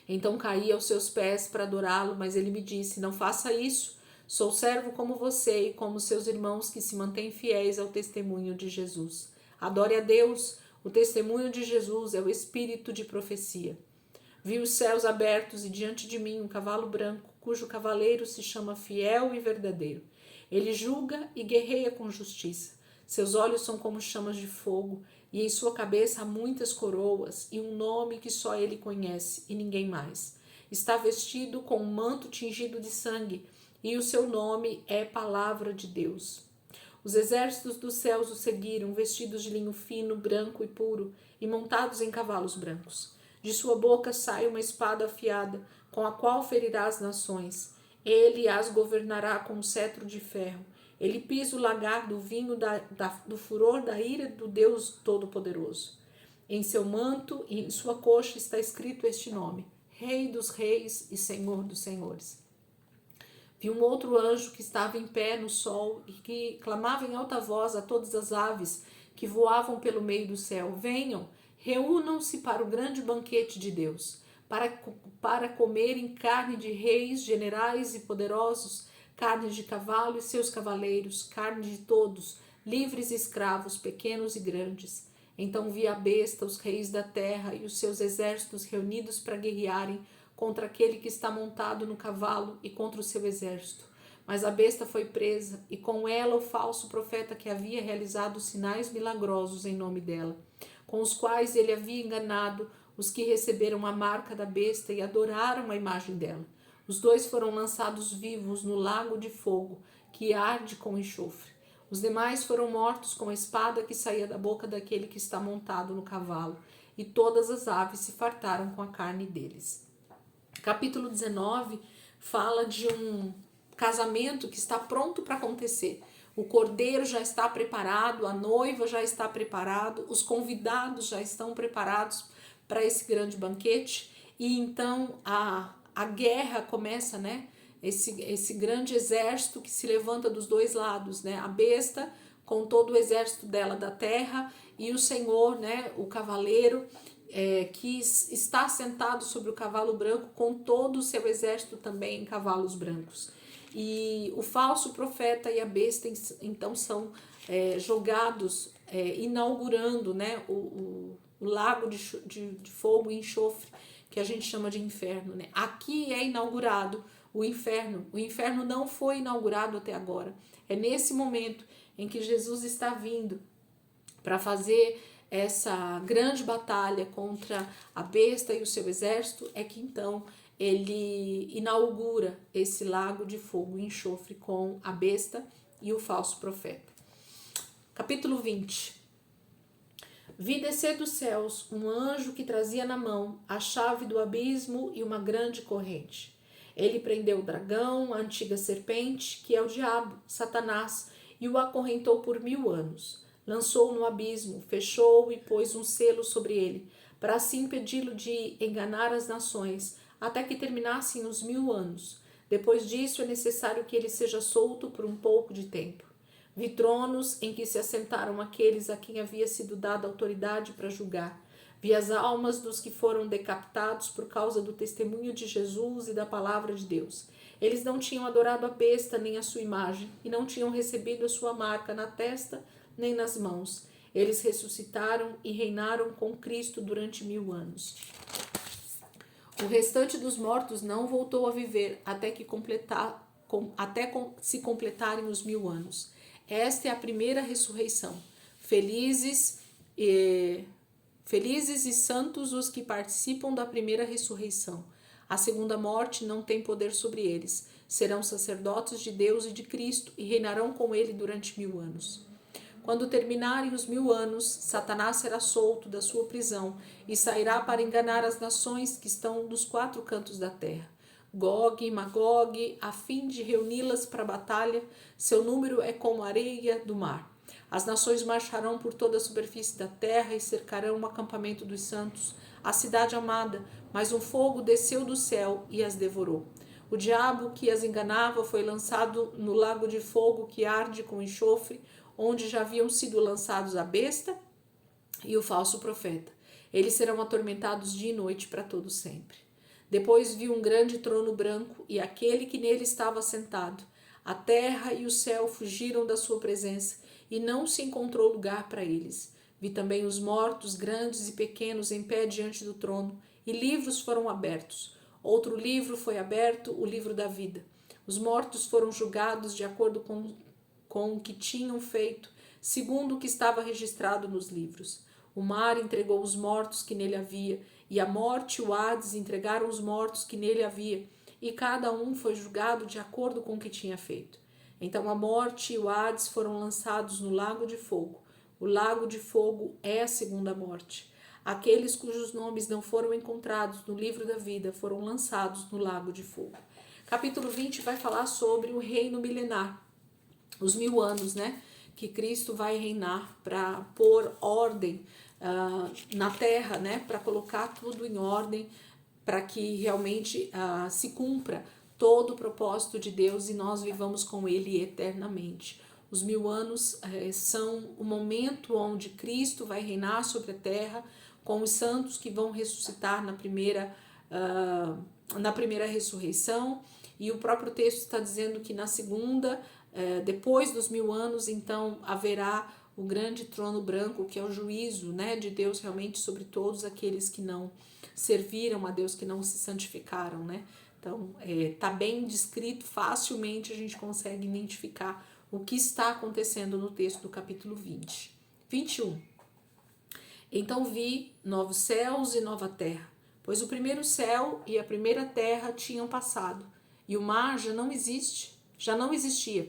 Então caí aos seus pés para adorá-lo, mas ele me disse: Não faça isso. Sou servo como você e como seus irmãos que se mantêm fiéis ao testemunho de Jesus. Adore a Deus. O testemunho de Jesus é o espírito de profecia. Vi os céus abertos e diante de mim um cavalo branco, cujo cavaleiro se chama Fiel e Verdadeiro. Ele julga e guerreia com justiça. Seus olhos são como chamas de fogo, e em sua cabeça há muitas coroas e um nome que só ele conhece e ninguém mais. Está vestido com um manto tingido de sangue, e o seu nome é Palavra de Deus. Os exércitos dos céus o seguiram, vestidos de linho fino, branco e puro, e montados em cavalos brancos. De sua boca sai uma espada afiada, com a qual ferirá as nações. Ele as governará com um cetro de ferro. Ele pisa o lagar do vinho do furor da ira do Deus Todo-Poderoso. Em seu manto e em sua coxa está escrito este nome: Rei dos Reis e Senhor dos Senhores. Vi um outro anjo que estava em pé no sol e que clamava em alta voz a todas as aves que voavam pelo meio do céu: Venham, reúnam-se para o grande banquete de Deus, para comerem carne de reis, generais e poderosos, carne de cavalo e seus cavaleiros, carne de todos, livres e escravos, pequenos e grandes. Então vi a besta, os reis da terra e os seus exércitos reunidos para guerrearem contra aquele que está montado no cavalo e contra o seu exército. Mas a besta foi presa, e com ela o falso profeta que havia realizado sinais milagrosos em nome dela, com os quais ele havia enganado os que receberam a marca da besta e adoraram a imagem dela. Os 2 foram lançados vivos no lago de fogo, que arde com enxofre. Os demais foram mortos com a espada que saía da boca daquele que está montado no cavalo, e todas as aves se fartaram com a carne deles. Capítulo 19 fala de um casamento que está pronto para acontecer. O cordeiro já está preparado, a noiva já está preparado, os convidados já estão preparados para esse grande banquete, e então a guerra começa, né? Esse grande exército que se levanta dos dois lados, né? A besta com todo o exército dela da terra e o Senhor, né? O cavaleiro que está sentado sobre o cavalo branco com todo o seu exército também em cavalos brancos. E o falso profeta e a besta então são jogados, inaugurando, né? O lago de fogo e enxofre, que a gente chama de inferno, né? Aqui é inaugurado o inferno. O inferno não foi inaugurado até agora. É nesse momento em que Jesus está vindo para fazer essa grande batalha contra a besta e o seu exército, é que então ele inaugura esse lago de fogo e enxofre com a besta e o falso profeta. Capítulo 20. Vi descer dos céus um anjo que trazia na mão a chave do abismo e uma grande corrente. Ele prendeu o dragão, a antiga serpente, que é o diabo, Satanás, e o acorrentou por 1000 anos. Lançou-o no abismo, fechou-o e pôs um selo sobre ele, para assim impedi-lo de enganar as nações, até que terminassem os 1000 anos. Depois disso é necessário que ele seja solto por um pouco de tempo. Vi tronos em que se assentaram aqueles a quem havia sido dada autoridade para julgar. Vi as almas dos que foram decapitados por causa do testemunho de Jesus e da palavra de Deus. Eles não tinham adorado a besta nem a sua imagem, e não tinham recebido a sua marca na testa nem nas mãos. Eles ressuscitaram e reinaram com Cristo durante 1000 anos. O restante dos mortos não voltou a viver até se completarem os 1000 anos. Esta é a primeira ressurreição. Felizes e santos os que participam da primeira ressurreição. A segunda morte não tem poder sobre eles. Serão sacerdotes de Deus e de Cristo e reinarão com ele durante 1000 anos. Quando terminarem os 1000 anos, Satanás será solto da sua prisão e sairá para enganar as nações que estão dos 4 cantos da terra. Gog e Magog, a fim de reuni-las para a batalha, seu número é como a areia do mar. As nações marcharão por toda a superfície da terra e cercarão o acampamento dos santos, a cidade amada, mas um fogo desceu do céu e as devorou. O diabo que as enganava foi lançado no lago de fogo que arde com enxofre, onde já haviam sido lançados a besta e o falso profeta. Eles serão atormentados dia e noite para todo sempre. Depois vi um grande trono branco e aquele que nele estava sentado. A terra e o céu fugiram da sua presença e não se encontrou lugar para eles. Vi também os mortos, grandes e pequenos, em pé diante do trono, e livros foram abertos. Outro livro foi aberto, o livro da vida. Os mortos foram julgados de acordo com o que tinham feito, segundo o que estava registrado nos livros. O mar entregou os mortos que nele havia, e a morte e o Hades entregaram os mortos que nele havia, e cada um foi julgado de acordo com o que tinha feito. Então a morte e o Hades foram lançados no lago de fogo. O lago de fogo é a segunda morte. Aqueles cujos nomes não foram encontrados no livro da vida foram lançados no lago de fogo. Capítulo 20 vai falar sobre o reino milenar, os 1000 anos, né? Que Cristo vai reinar para pôr ordem na terra, né? Para colocar tudo em ordem, para que realmente se cumpra todo o propósito de Deus e nós vivamos com Ele eternamente. Os 1000 anos são o momento onde Cristo vai reinar sobre a terra, com os santos que vão ressuscitar na primeira ressurreição, e o próprio texto está dizendo que na segunda, depois dos 1000 anos, então haverá o grande trono branco, que é o juízo, né, de Deus realmente sobre todos aqueles que não serviram a Deus, que não se santificaram, né? Então, tá bem descrito, facilmente a gente consegue identificar o que está acontecendo no texto do capítulo 20. 21. Então vi novos céus e nova terra, pois o primeiro céu e a primeira terra tinham passado, e o mar já não existia.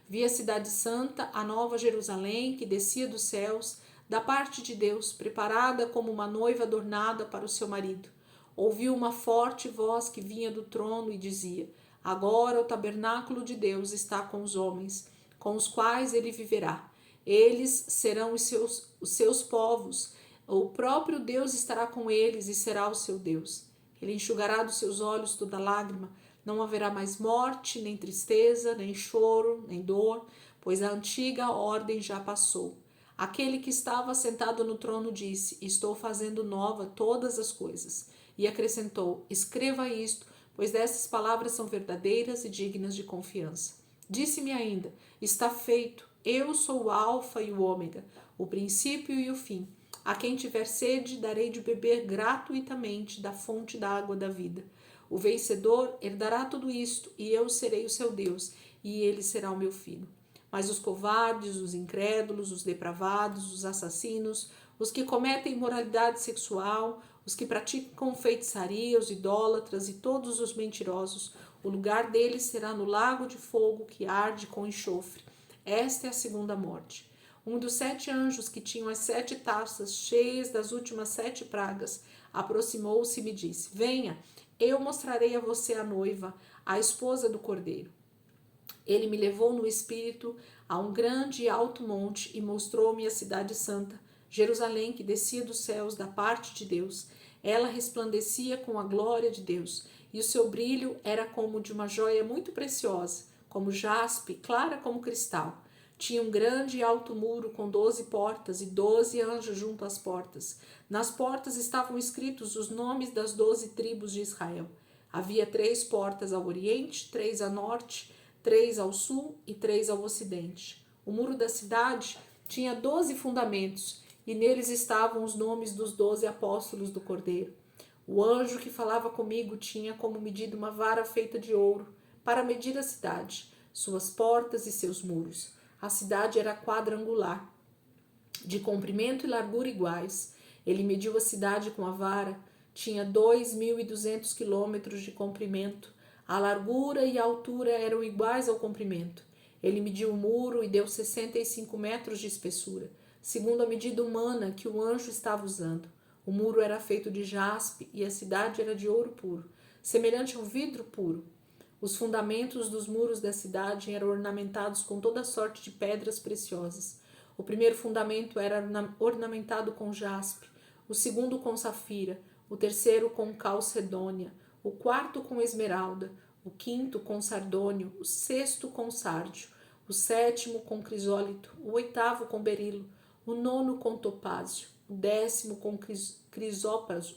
Vi a cidade santa, a nova Jerusalém, que descia dos céus, da parte de Deus, preparada como uma noiva adornada para o seu marido. Ouvi uma forte voz que vinha do trono e dizia: agora o tabernáculo de Deus está com os homens, com os quais ele viverá. Eles serão os seus povos, O próprio Deus estará com eles e será o seu Deus. Ele enxugará dos seus olhos toda lágrima. Não haverá mais morte, nem tristeza, nem choro, nem dor, pois a antiga ordem já passou. Aquele que estava sentado no trono disse: Estou fazendo nova todas as coisas. E acrescentou: Escreva isto, pois dessas palavras são verdadeiras e dignas de confiança. Disse-me ainda: Está feito. Eu sou o Alfa e o Ômega, o princípio e o fim. A quem tiver sede, darei de beber gratuitamente da fonte da água da vida. O vencedor herdará tudo isto, e eu serei o seu Deus, e ele será o meu filho. Mas os covardes, os incrédulos, os depravados, os assassinos, os que cometem imoralidade sexual, os que praticam feitiçaria, os idólatras e todos os mentirosos, o lugar deles será no lago de fogo que arde com enxofre. Esta é a segunda morte. Um dos 7 anjos que tinham as 7 taças cheias das últimas 7 pragas aproximou-se e me disse: Venha, eu mostrarei a você a noiva, a esposa do Cordeiro. Ele me levou no espírito a um grande e alto monte e mostrou-me a cidade santa, Jerusalém, que descia dos céus da parte de Deus. Ela resplandecia com a glória de Deus, e o seu brilho era como de uma joia muito preciosa, como jaspe, clara como cristal. Tinha um grande e alto muro com 12 portas e 12 anjos junto às portas. Nas portas estavam escritos os nomes das 12 tribos de Israel. Havia 3 portas ao oriente, 3 a norte, 3 ao sul e 3 ao ocidente. O muro da cidade tinha 12 fundamentos, e neles estavam os nomes dos 12 apóstolos do Cordeiro. O anjo que falava comigo tinha como medida uma vara feita de ouro, para medir a cidade, suas portas e seus muros. A cidade era quadrangular, de comprimento e largura iguais. Ele mediu a cidade com a vara, tinha 2.200 quilômetros de comprimento. A largura e a altura eram iguais ao comprimento. Ele mediu o muro e deu 65 metros de espessura, segundo a medida humana que o anjo estava usando. O muro era feito de jaspe e a cidade era de ouro puro, semelhante ao vidro puro. Os fundamentos dos muros da cidade eram ornamentados com toda sorte de pedras preciosas. O primeiro fundamento era ornamentado com jaspe, o segundo com safira, o terceiro com calcedônia, o quarto com esmeralda, o quinto com sardônio, o sexto com sárdio, o sétimo com crisólito, o oitavo com berilo, o nono com topázio, o 10º com crisópraso,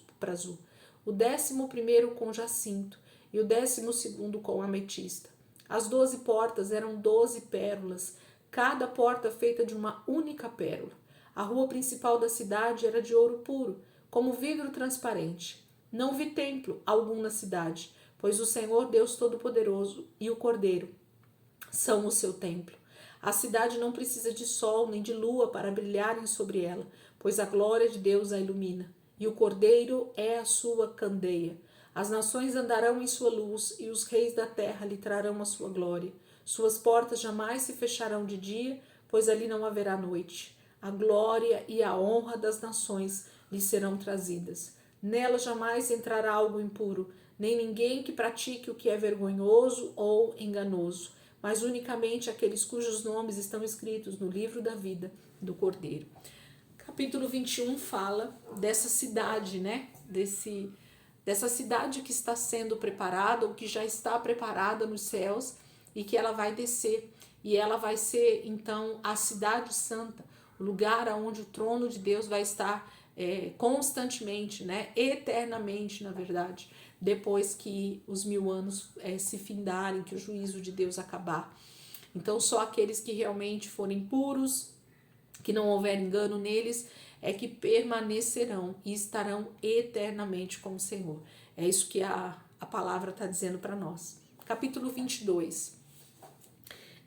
o 11º com jacinto e o 12º com ametista. As 12 portas eram 12 pérolas, cada porta feita de uma única pérola. A rua principal da cidade era de ouro puro, como vidro transparente. Não vi templo algum na cidade, pois o Senhor Deus Todo-Poderoso e o Cordeiro são o seu templo. A cidade não precisa de sol nem de lua para brilharem sobre ela, pois a glória de Deus a ilumina, e o Cordeiro é a sua candeia. As nações andarão em sua luz, e os reis da terra lhe trarão a sua glória. Suas portas jamais se fecharão de dia, pois ali não haverá noite. A glória e a honra das nações lhe serão trazidas. Nela jamais entrará algo impuro, nem ninguém que pratique o que é vergonhoso ou enganoso, mas unicamente aqueles cujos nomes estão escritos no livro da vida do Cordeiro. Capítulo 21 fala dessa cidade, né? Dessa cidade que está sendo preparada, ou que já está preparada nos céus, e que ela vai descer. E ela vai ser, então, a cidade santa, o lugar onde o trono de Deus vai estar constantemente, né? Eternamente, na verdade, depois que os 1000 anos se findarem, que o juízo de Deus acabar. Então, só aqueles que realmente forem puros, que não houver engano neles, é que permanecerão e estarão eternamente com o Senhor. É isso que a palavra está dizendo para nós. Capítulo 22.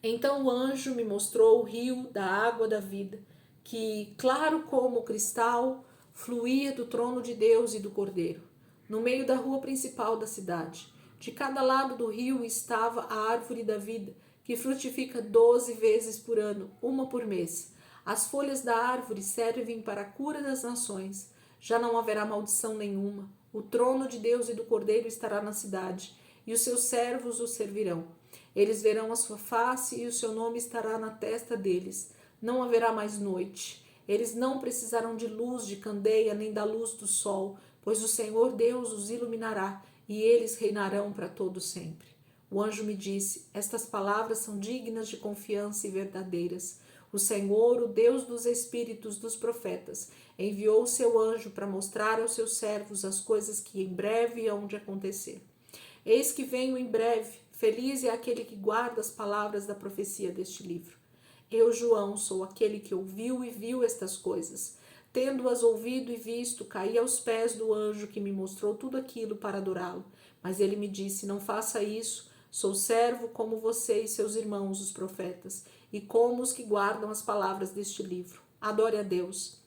Então o anjo me mostrou o rio da água da vida, que, claro como cristal, fluía do trono de Deus e do Cordeiro, no meio da rua principal da cidade. De cada lado do rio estava a árvore da vida, que frutifica 12 vezes por ano, uma por mês. As folhas da árvore servem para a cura das nações. Já não haverá maldição nenhuma. O trono de Deus e do Cordeiro estará na cidade, e os seus servos o servirão. Eles verão a sua face, e o seu nome estará na testa deles. Não haverá mais noite. Eles não precisarão de luz de candeia, nem da luz do sol, pois o Senhor Deus os iluminará, e eles reinarão para todo sempre. O anjo me disse: estas palavras são dignas de confiança e verdadeiras. O Senhor, o Deus dos espíritos dos profetas, enviou o seu anjo para mostrar aos seus servos as coisas que em breve hão de acontecer. Eis que venho em breve, feliz é aquele que guarda as palavras da profecia deste livro. Eu, João, sou aquele que ouviu e viu estas coisas. Tendo-as ouvido e visto, caí aos pés do anjo que me mostrou tudo aquilo para adorá-lo. Mas ele me disse: não faça isso, sou servo como você e seus irmãos, os profetas, e como os que guardam as palavras deste livro. Adore a Deus.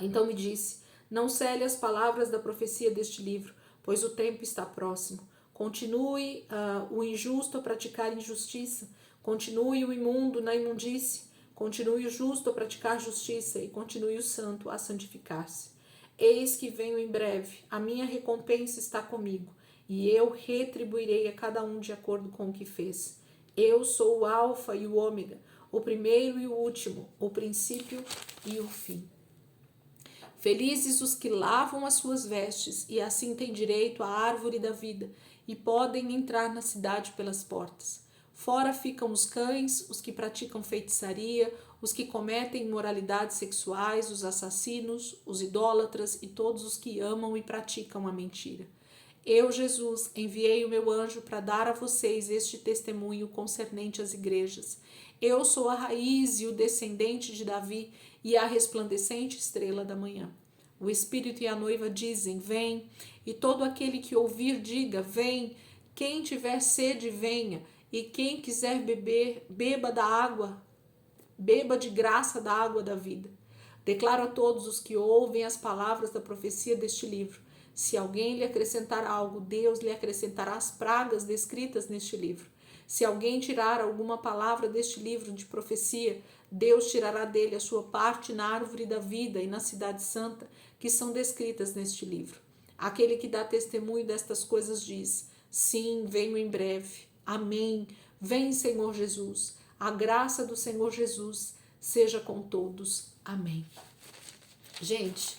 Então me disse: não cele as palavras da profecia deste livro, pois o tempo está próximo. Continue o injusto a praticar injustiça, continue o imundo na imundície, continue o justo a praticar justiça e continue o santo a santificar-se. Eis que venho em breve, a minha recompensa está comigo, e eu retribuirei a cada um de acordo com o que fez. Eu sou o Alfa e o Ômega, o primeiro e o último, o princípio e o fim. Felizes os que lavam as suas vestes e assim têm direito à árvore da vida e podem entrar na cidade pelas portas. Fora ficam os cães, os que praticam feitiçaria, os que cometem imoralidades sexuais, os assassinos, os idólatras e todos os que amam e praticam a mentira. Eu, Jesus, enviei o meu anjo para dar a vocês este testemunho concernente às igrejas. Eu sou a raiz e o descendente de Davi e a resplandecente estrela da manhã. O Espírito e a noiva dizem: vem, e todo aquele que ouvir diga: vem. Quem tiver sede, venha, e quem quiser beber, beba da água, beba de graça da água da vida. Declaro a todos os que ouvem as palavras da profecia deste livro: se alguém lhe acrescentar algo, Deus lhe acrescentará as pragas descritas neste livro. Se alguém tirar alguma palavra deste livro de profecia, Deus tirará dele a sua parte na árvore da vida e na cidade santa, que são descritas neste livro. Aquele que dá testemunho destas coisas diz: sim, venho em breve. Amém. Vem, Senhor Jesus. A graça do Senhor Jesus seja com todos. Amém. Gente,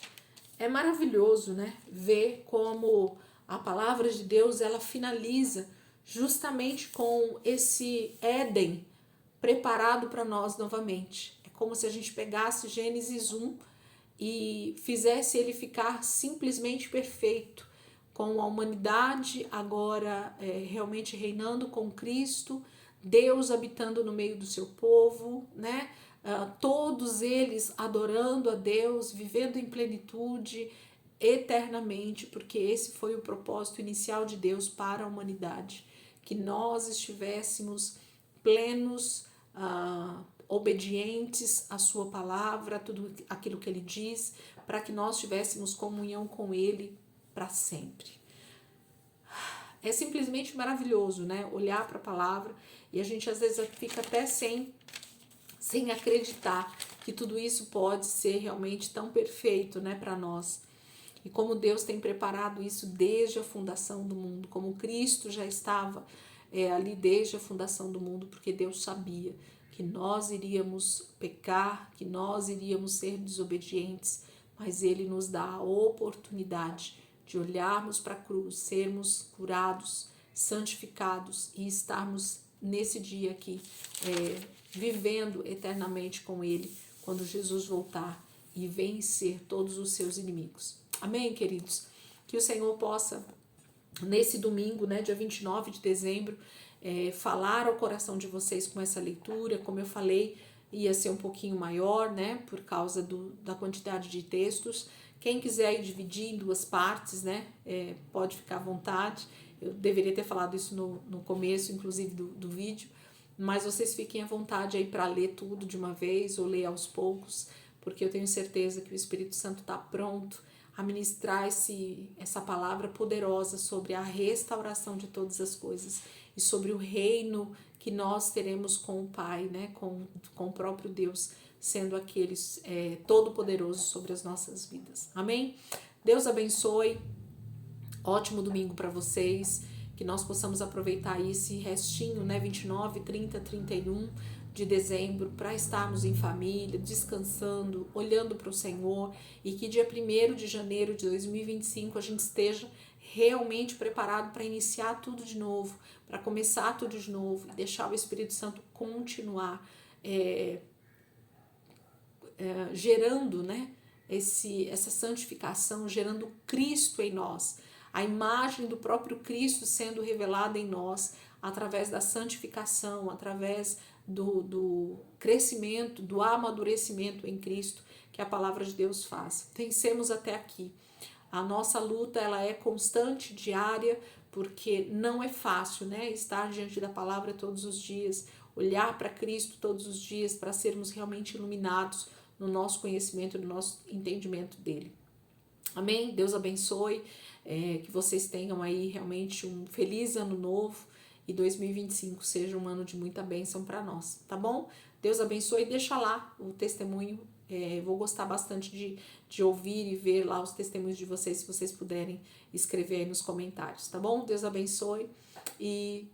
é maravilhoso, né? Ver como a palavra de Deus, ela finaliza justamente com esse Éden preparado para nós novamente. É como se a gente pegasse Gênesis 1 e fizesse ele ficar simplesmente perfeito, com a humanidade agora realmente reinando com Cristo, Deus habitando no meio do seu povo, né? Todos eles adorando a Deus, vivendo em plenitude eternamente, porque esse foi o propósito inicial de Deus para a humanidade, que nós estivéssemos plenos, obedientes à sua palavra, tudo aquilo que ele diz, para que nós tivéssemos comunhão com ele para sempre. É simplesmente maravilhoso, né? Olhar para a palavra, e a gente às vezes fica até sem acreditar que tudo isso pode ser realmente tão perfeito, né, para nós. E como Deus tem preparado isso desde a fundação do mundo, como Cristo já estava ali desde a fundação do mundo, porque Deus sabia que nós iríamos pecar, que nós iríamos ser desobedientes, mas Ele nos dá a oportunidade de olharmos para a cruz, sermos curados, santificados e estarmos nesse dia aqui, vivendo eternamente com Ele, quando Jesus voltar e vencer todos os seus inimigos. Amém, queridos? Que o Senhor possa, nesse domingo, né, dia 29 de dezembro, falar ao coração de vocês com essa leitura. Como eu falei, ia ser um pouquinho maior, né, por causa da quantidade de textos. Quem quiser ir dividir em duas partes, né, pode ficar à vontade. Eu deveria ter falado isso no começo, inclusive, do vídeo, mas vocês fiquem à vontade aí para ler tudo de uma vez ou ler aos poucos, porque eu tenho certeza que o Espírito Santo está pronto a ministrar essa palavra poderosa sobre a restauração de todas as coisas e sobre o reino que nós teremos com o Pai, né, com o próprio Deus, sendo aquele todo-poderoso sobre as nossas vidas. Amém? Deus abençoe. Ótimo domingo para vocês. Que nós possamos aproveitar esse restinho, né, 29, 30, 31 de dezembro para estarmos em família, descansando, olhando para o Senhor, e que dia 1º de janeiro de 2025 a gente esteja realmente preparado para iniciar tudo de novo, para começar tudo de novo e deixar o Espírito Santo continuar gerando, né, essa santificação, gerando Cristo em nós, a imagem do próprio Cristo sendo revelada em nós através da santificação, através do crescimento, do amadurecimento em Cristo que a palavra de Deus faz. Vencemos até aqui. A nossa luta, ela é constante, diária, porque não é fácil, né, estar diante da palavra todos os dias, olhar para Cristo todos os dias para sermos realmente iluminados no nosso conhecimento, no nosso entendimento dele. Amém? Deus abençoe, que vocês tenham aí realmente um feliz ano novo e 2025 seja um ano de muita bênção para nós, tá bom? Deus abençoe, deixa lá o testemunho, vou gostar bastante de ouvir e ver lá os testemunhos de vocês, se vocês puderem escrever aí nos comentários, tá bom? Deus abençoe e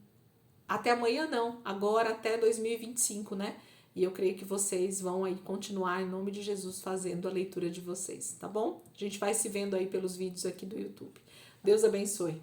até amanhã não, agora até 2025, né? E eu creio que vocês vão aí continuar, em nome de Jesus, fazendo a leitura de vocês, tá bom? A gente vai se vendo aí pelos vídeos aqui do YouTube. Deus abençoe.